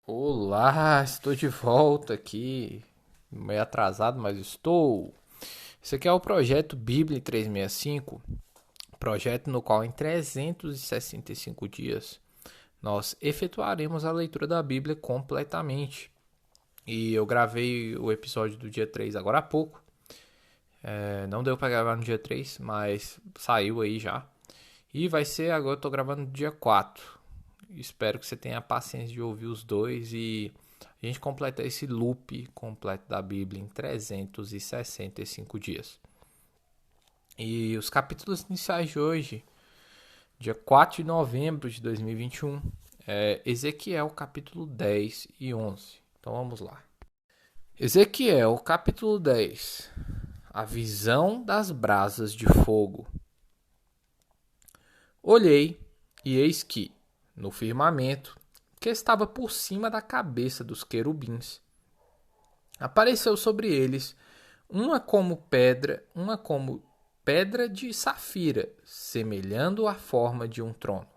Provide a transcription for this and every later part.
Olá, estou de volta aqui, meio atrasado, mas estou. Esse aqui é o projeto Bíblia 365, projeto no qual em 365 dias nós efetuaremos a leitura da Bíblia completamente. E eu gravei o episódio do dia 3 agora há pouco. Não deu para gravar no dia 3, mas saiu aí já. E vai ser agora, eu tô gravando no dia 4. Espero que você tenha a paciência de ouvir os dois e a gente completa esse loop completo da Bíblia em 365 dias. E os capítulos iniciais de hoje, dia 4 de novembro de 2021, é Ezequiel capítulo 10 e 11. Então vamos lá. Ezequiel capítulo 10. A visão das brasas de fogo. Olhei e eis que, no firmamento, que estava por cima da cabeça dos querubins, apareceu sobre eles uma como pedra de safira, semelhando a forma de um trono.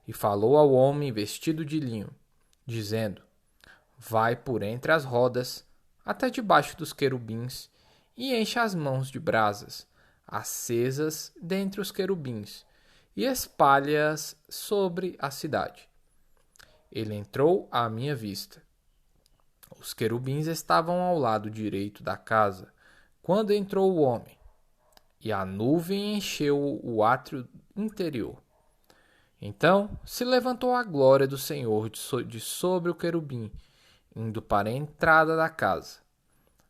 E falou ao homem vestido de linho, dizendo: Vai por entre as rodas, até debaixo dos querubins, e enche as mãos de brasas, acesas dentre os querubins, e espalha-as sobre a cidade. Ele entrou à minha vista. Os querubins estavam ao lado direito da casa, quando entrou o homem, e a nuvem encheu o átrio interior. Então se levantou a glória do Senhor de sobre o querubim, indo para a entrada da casa.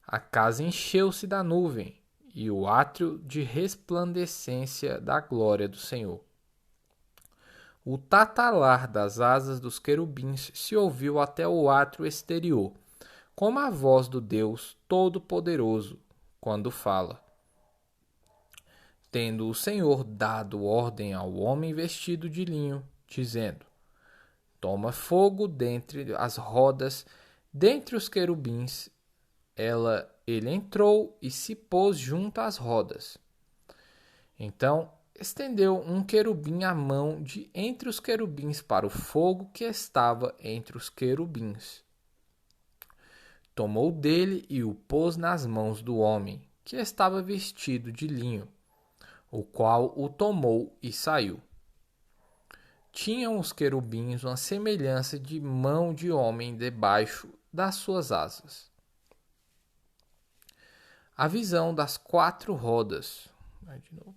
A casa encheu-se da nuvem, e o átrio de resplandecência da glória do Senhor. O tatalar das asas dos querubins se ouviu até o átrio exterior, como a voz do Deus Todo-Poderoso, quando fala. Tendo o Senhor dado ordem ao homem vestido de linho, dizendo: Toma fogo dentre as rodas, dentre os querubins. Ele entrou e se pôs junto às rodas. Então estendeu um querubim a mão de entre os querubins para o fogo que estava entre os querubins. Tomou dele e o pôs nas mãos do homem, que estava vestido de linho, o qual o tomou e saiu. Tinham os querubins uma semelhança de mão de homem debaixo das suas asas. A visão das quatro rodas. Vai de novo.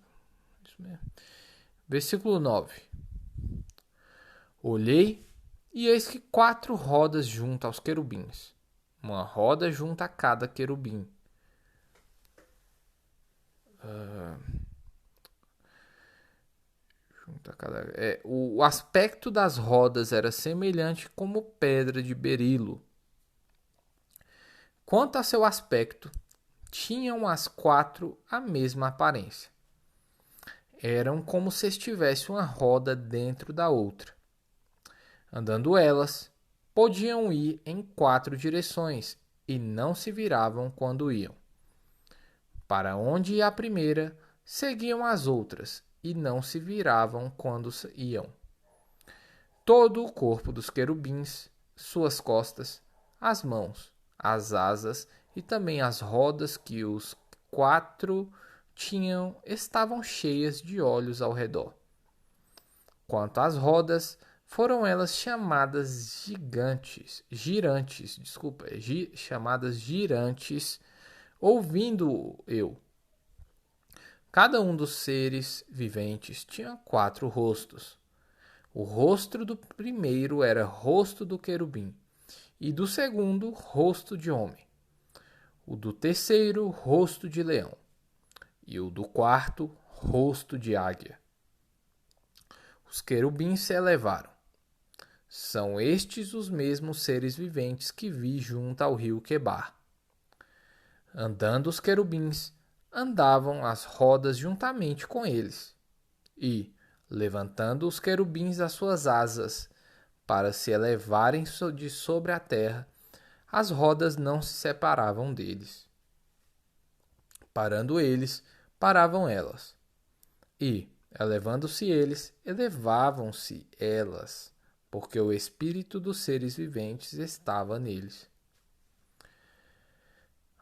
Isso mesmo. Versículo 9. Olhei, e eis que quatro rodas junto aos querubins, uma roda junto a cada querubim. O aspecto das rodas era semelhante como pedra de berilo. Quanto a seu aspecto, tinham as quatro a mesma aparência. Eram como se estivesse uma roda dentro da outra. Andando elas, podiam ir em quatro direções e não se viravam quando iam. Para onde ia a primeira, seguiam as outras e não se viravam quando iam. Todo o corpo dos querubins, suas costas, as mãos, as asas e também as rodas que os quatro tinham estavam cheias de olhos ao redor. Quanto às rodas, foram elas chamadas chamadas girantes, ouvindo eu. Cada um dos seres viventes tinha quatro rostos. O rosto do primeiro era rosto do querubim, e do segundo, rosto de homem. O do terceiro, rosto de leão, e o do quarto, rosto de águia. Os querubins se elevaram. São estes os mesmos seres viventes que vi junto ao rio Quebar. Andando os querubins, andavam as rodas juntamente com eles. E, levantando os querubins as suas asas, para se elevarem de sobre a terra, as rodas não se separavam deles. Parando eles, paravam elas. E, elevando-se eles, elevavam-se elas. porque o espírito dos seres viventes estava neles.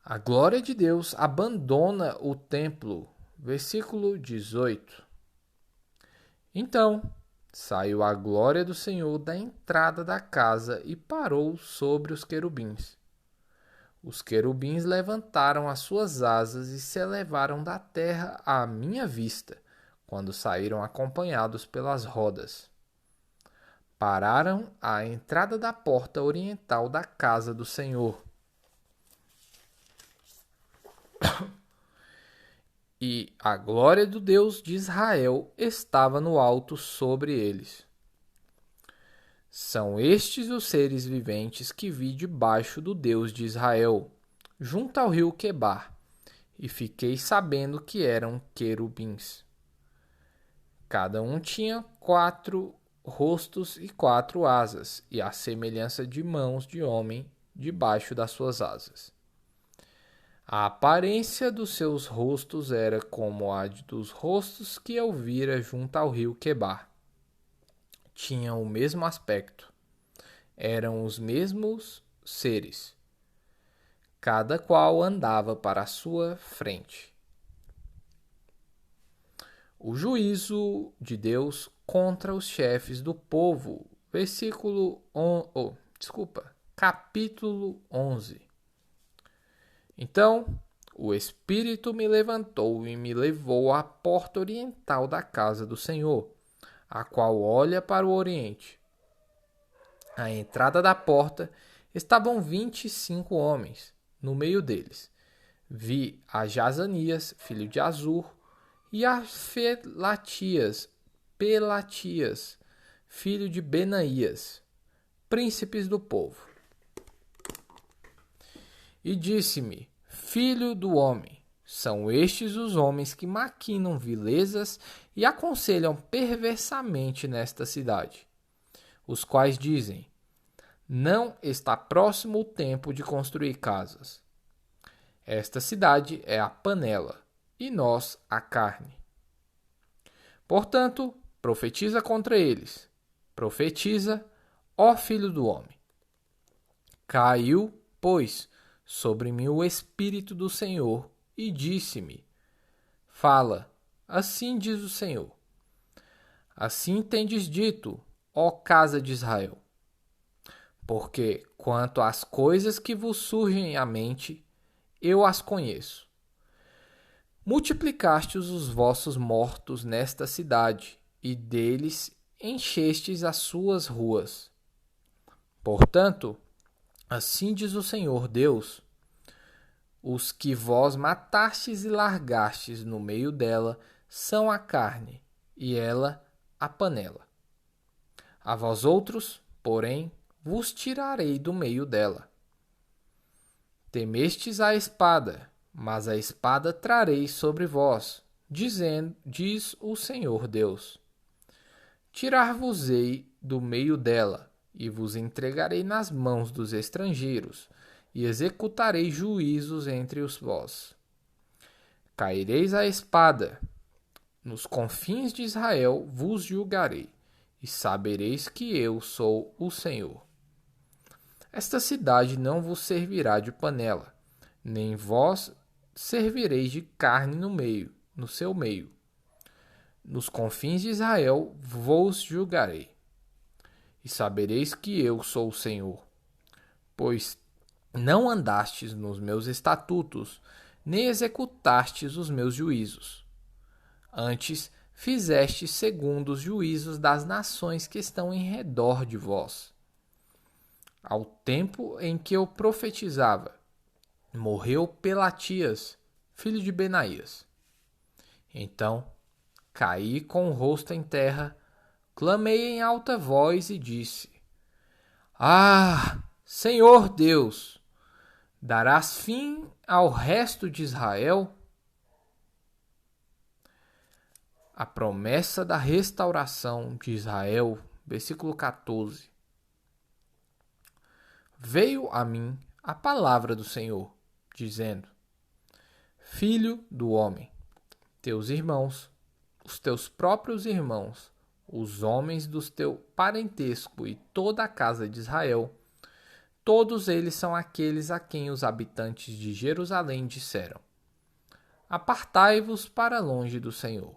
A glória de Deus abandona o templo. Versículo 18. Então saiu a glória do Senhor da entrada da casa e parou sobre os querubins. Os querubins levantaram as suas asas e se elevaram da terra à minha vista, quando saíram acompanhados pelas rodas. Pararam à entrada da porta oriental da casa do Senhor. E a glória do Deus de Israel estava no alto sobre eles. São estes os seres viventes que vi debaixo do Deus de Israel, junto ao rio Quebar, e fiquei sabendo que eram querubins. Cada um tinha 4 rostos e 4 asas, e a semelhança de mãos de homem debaixo das suas asas. A aparência dos seus rostos era como a dos rostos que eu vira junto ao rio Quebar. Tinham o mesmo aspecto. Eram os mesmos seres. Cada qual andava para a sua frente. O juízo de Deus contra os chefes do povo. Capítulo 11. Então o Espírito me levantou e me levou à porta oriental da casa do Senhor, a qual olha para o oriente. À entrada da porta estavam 25 homens. No meio deles vi a Jazanias, filho de Azur, e a Pelatias, filho de Benaías, príncipes do povo. E disse-me: Filho do homem, são estes os homens que maquinam vilezas e aconselham perversamente nesta cidade, os quais dizem: não está próximo o tempo de construir casas. Esta cidade é a panela, e nós a carne. Portanto, profetiza contra eles. Profetiza, ó filho do homem. Caiu, pois, sobre mim o Espírito do Senhor, e disse-me: Fala, assim diz o Senhor. Assim tendes dito, ó casa de Israel. Porque, quanto às coisas que vos surgem à mente, eu as conheço. Multiplicastes os vossos mortos nesta cidade, e deles enchestes as suas ruas. Portanto, assim diz o Senhor Deus: os que vós matastes e largastes no meio dela são a carne, e ela a panela. A vós outros, porém, vos tirarei do meio dela. Temestes a espada, mas a espada trarei sobre vós, diz o Senhor Deus. Tirar-vos-ei do meio dela, e vos entregarei nas mãos dos estrangeiros, e executarei juízos entre os vós. Caireis a espada, nos confins de Israel vos julgarei, e sabereis que eu sou o Senhor. Esta cidade não vos servirá de panela, nem vós servireis de carne no seu meio. Nos confins de Israel vos julgarei, e sabereis que eu sou o Senhor, pois não andastes nos meus estatutos, nem executastes os meus juízos. Antes fizestes segundo os juízos das nações que estão em redor de vós. Ao tempo em que eu profetizava, morreu Pelatias, filho de Benaías. Então caí com o rosto em terra, clamei em alta voz e disse: Ah, Senhor Deus, darás fim ao resto de Israel? A promessa da restauração de Israel, versículo 14. Veio a mim a palavra do Senhor, dizendo: Filho do homem, teus irmãos, os teus próprios irmãos, os homens do teu parentesco e toda a casa de Israel, todos eles são aqueles a quem os habitantes de Jerusalém disseram: Apartai-vos para longe do Senhor.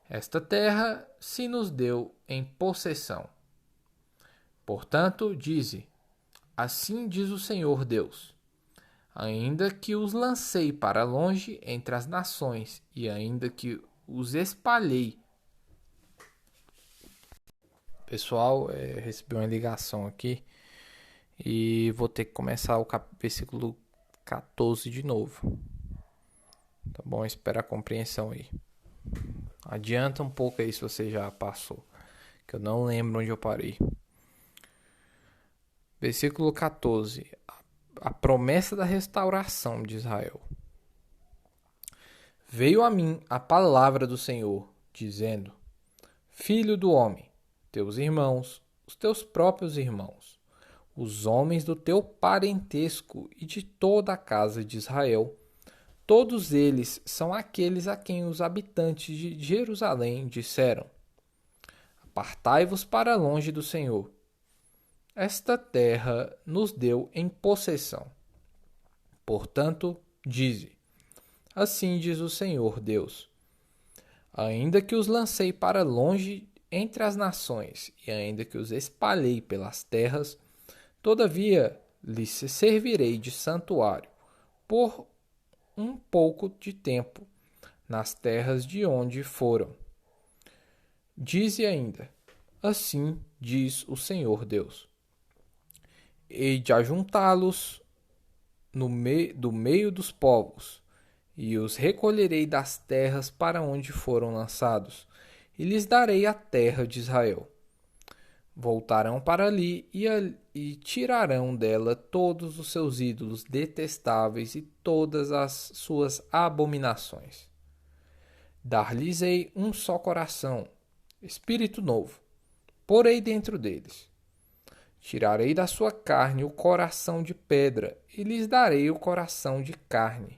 Esta terra se nos deu em possessão. Portanto, dize: Assim diz o Senhor Deus: Ainda que os lancei para longe entre as nações, e ainda que os espalhei. Pessoal, recebi uma ligação aqui e vou ter que começar o versículo 14 de novo. Tá bom? Espera a compreensão aí. Adianta um pouco aí se você já passou, que eu não lembro onde eu parei. Versículo 14. A promessa da restauração de Israel. Veio a mim a palavra do Senhor, dizendo: Filho do homem, teus irmãos, os teus próprios irmãos, os homens do teu parentesco e de toda a casa de Israel, todos eles são aqueles a quem os habitantes de Jerusalém disseram: Apartai-vos para longe do Senhor. Esta terra nos deu em possessão. Portanto, dize: Assim diz o Senhor Deus: Ainda que os lancei para longe entre as nações, e ainda que os espalhei pelas terras, todavia lhes servirei de santuário por um pouco de tempo nas terras de onde foram. Dize ainda: Assim diz o Senhor Deus: Hei de ajuntá-los do meio dos povos, e os recolherei das terras para onde foram lançados, e lhes darei a terra de Israel. Voltarão para ali e tirarão dela todos os seus ídolos detestáveis e todas as suas abominações. Dar-lhes-ei um só coração, espírito novo, porei dentro deles. Tirarei da sua carne o coração de pedra e lhes darei o coração de carne,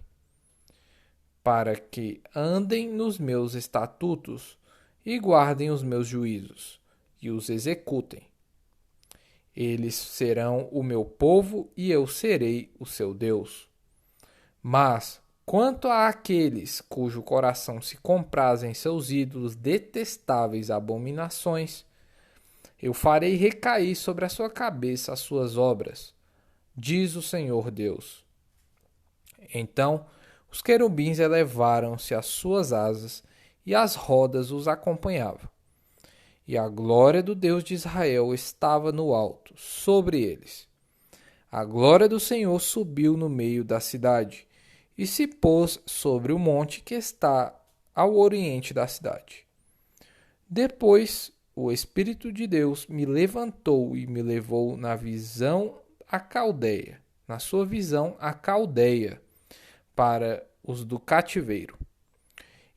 para que andem nos meus estatutos e guardem os meus juízos e os executem. Eles serão o meu povo e eu serei o seu Deus. Mas, quanto àqueles cujo coração se compraz em seus ídolos detestáveis abominações, eu farei recair sobre a sua cabeça as suas obras, diz o Senhor Deus. Então os querubins elevaram-se às suas asas e as rodas os acompanhavam. E a glória do Deus de Israel estava no alto, sobre eles. A glória do Senhor subiu no meio da cidade e se pôs sobre o monte que está ao oriente da cidade. Depois o Espírito de Deus me levantou e me levou na sua visão a Caldeia, para os do cativeiro.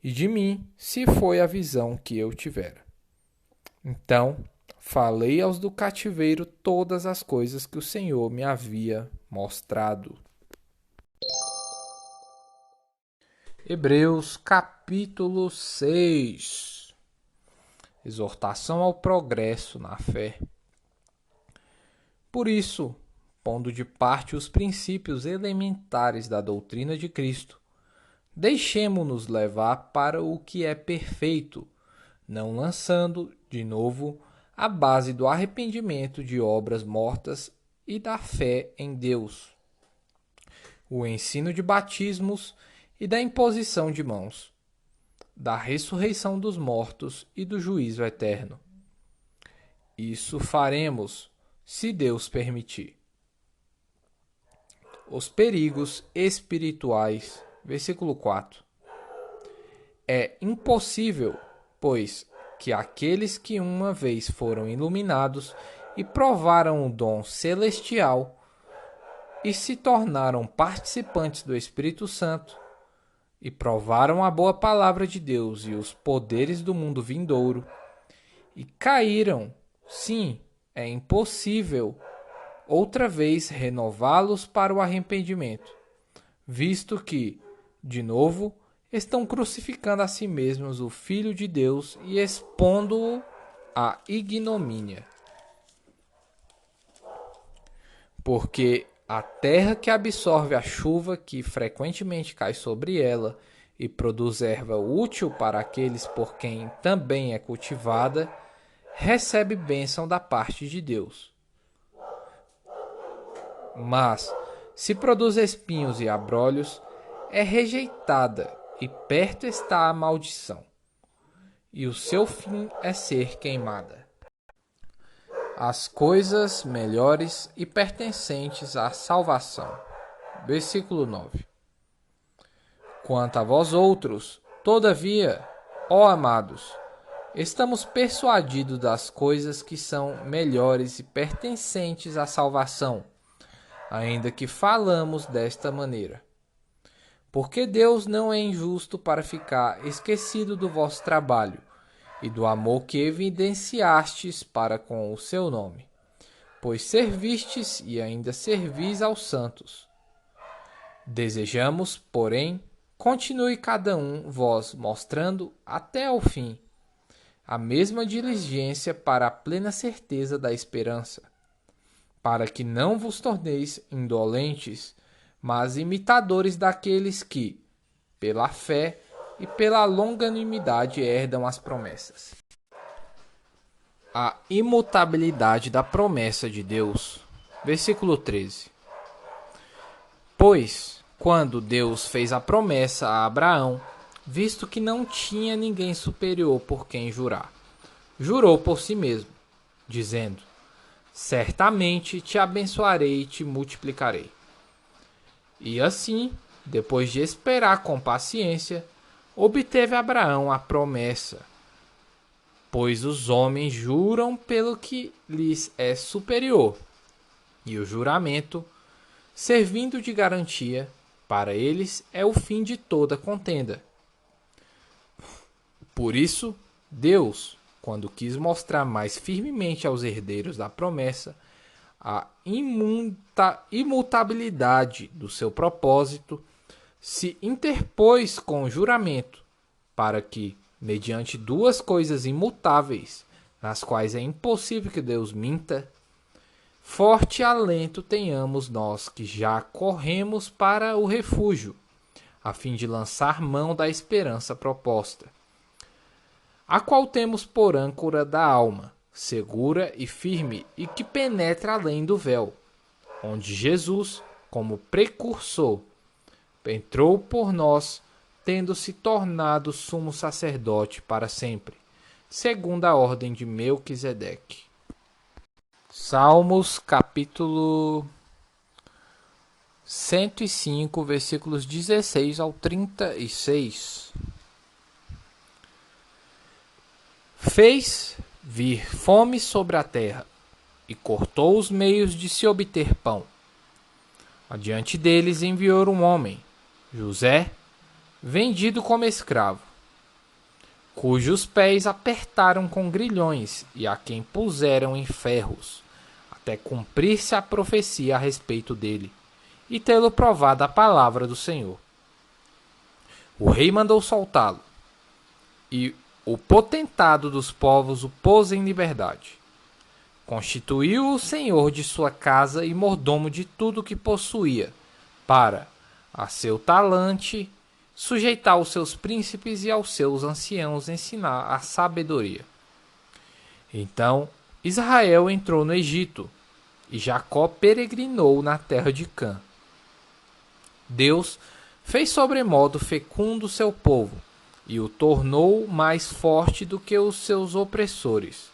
E de mim se foi a visão que eu tivera. Então falei aos do cativeiro todas as coisas que o Senhor me havia mostrado. Hebreus capítulo 6. Exortação ao progresso na fé. Por isso, pondo de parte os princípios elementares da doutrina de Cristo, deixemo-nos levar para o que é perfeito, não lançando, de novo, a base do arrependimento de obras mortas e da fé em Deus, o ensino de batismos e da imposição de mãos, da ressurreição dos mortos e do juízo eterno. Isso faremos, se Deus permitir. Os perigos espirituais. Versículo 4. É impossível, pois, que aqueles que uma vez foram iluminados e provaram o dom celestial e se tornaram participantes do Espírito Santo e provaram a boa palavra de Deus e os poderes do mundo vindouro e caíram, sim, é impossível outra vez renová-los para o arrependimento, visto que, de novo, estão crucificando a si mesmos o Filho de Deus e expondo-o à ignomínia. Porque a terra que absorve a chuva que frequentemente cai sobre ela e produz erva útil para aqueles por quem também é cultivada, recebe bênção da parte de Deus. Mas, se produz espinhos e abrolhos, é rejeitada e perto está a maldição, e o seu fim é ser queimada. As coisas melhores e pertencentes à salvação. Versículo 9. Quanto a vós outros, todavia, ó amados, estamos persuadidos das coisas que são melhores e pertencentes à salvação, ainda que falamos desta maneira. Porque Deus não é injusto para ficar esquecido do vosso trabalho e do amor que evidenciastes para com o seu nome, pois servistes e ainda servis aos santos. Desejamos, porém, continue cada um vós mostrando até ao fim a mesma diligência para a plena certeza da esperança, para que não vos torneis indolentes, mas imitadores daqueles que, pela fé e pela longanimidade, herdam as promessas. A imutabilidade da promessa de Deus. Versículo 13. Pois, quando Deus fez a promessa a Abraão, visto que não tinha ninguém superior por quem jurar, jurou por si mesmo, dizendo: certamente te abençoarei e te multiplicarei. E assim, depois de esperar com paciência, obteve Abraão a promessa. Pois os homens juram pelo que lhes é superior, e o juramento, servindo de garantia, para eles é o fim de toda contenda. Por isso, Deus, quando quis mostrar mais firmemente aos herdeiros da promessa a imutabilidade do seu propósito, se interpôs com o juramento, para que, mediante duas coisas imutáveis, nas quais é impossível que Deus minta, forte alento tenhamos nós que já corremos para o refúgio, a fim de lançar mão da esperança proposta, a qual temos por âncora da alma, segura e firme e que penetra além do véu, onde Jesus, como precursor, entrou por nós, tendo se tornado sumo sacerdote para sempre, segundo a ordem de Melquisedeque. Salmos capítulo 105, versículos 16 ao 36. Fez vir fome sobre a terra, e cortou os meios de se obter pão. Adiante deles enviou um homem, José, vendido como escravo, cujos pés apertaram com grilhões e a quem puseram em ferros, até cumprir-se a profecia a respeito dele, e tê-lo provado a palavra do Senhor. O rei mandou soltá-lo, e o potentado dos povos o pôs em liberdade. Constituiu-o o senhor de sua casa e mordomo de tudo que possuía, para, a seu talante, sujeitar os seus príncipes e aos seus anciãos ensinar a sabedoria. Então Israel entrou no Egito, e Jacó peregrinou na terra de Cã. Deus fez sobremodo fecundo seu povo, e o tornou mais forte do que os seus opressores.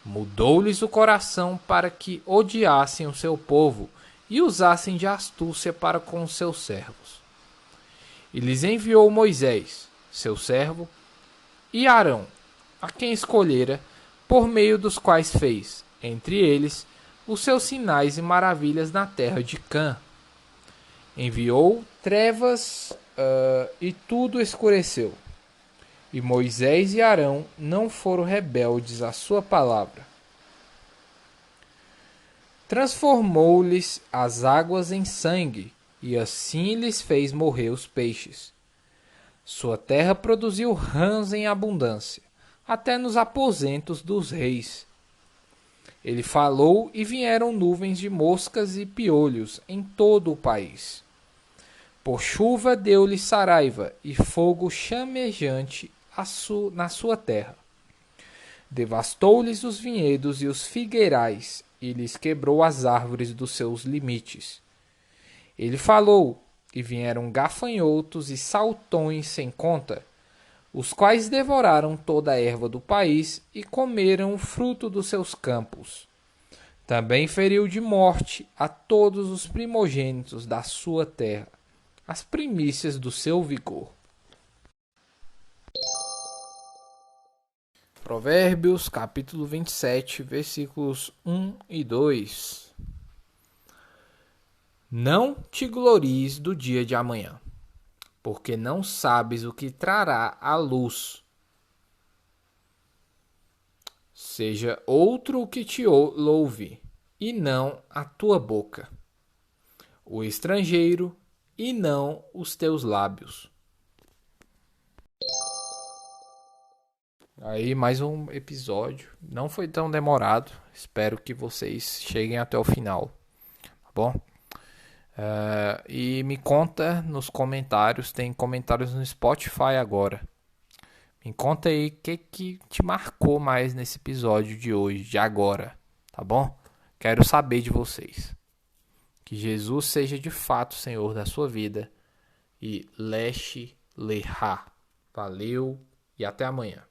Mudou-lhes o coração para que odiassem o seu povo e usassem de astúcia para com os seus servos. E lhes enviou Moisés, seu servo, e Arão, a quem escolhera, por meio dos quais fez, entre eles, os seus sinais e maravilhas na terra de Cã. Enviou trevas e tudo escureceu. E Moisés e Arão não foram rebeldes à sua palavra. Transformou-lhes as águas em sangue, e assim lhes fez morrer os peixes. Sua terra produziu rãs em abundância, até nos aposentos dos reis. Ele falou e vieram nuvens de moscas e piolhos em todo o país. Por chuva deu-lhe saraiva e fogo chamejante na sua terra. Devastou-lhes os vinhedos e os figueirais, e lhes quebrou as árvores dos seus limites. Ele falou, e vieram gafanhotos e saltões sem conta, os quais devoraram toda a erva do país e comeram o fruto dos seus campos. Também feriu de morte a todos os primogênitos da sua terra, as primícias do seu vigor. Provérbios, capítulo 27, versículos 1 e 2. Não te glories do dia de amanhã, porque não sabes o que trará a luz. Seja outro o que te louve, e não a tua boca. O estrangeiro, e não os teus lábios. Aí, mais um episódio. Não foi tão demorado. Espero que vocês cheguem até o final. Tá bom? E me conta nos comentários. Tem comentários no Spotify agora. Me conta aí o que te marcou mais nesse episódio de hoje, de agora. Tá bom? Quero saber de vocês. Que Jesus seja de fato o Senhor da sua vida. E Leche Leha. Valeu e até amanhã.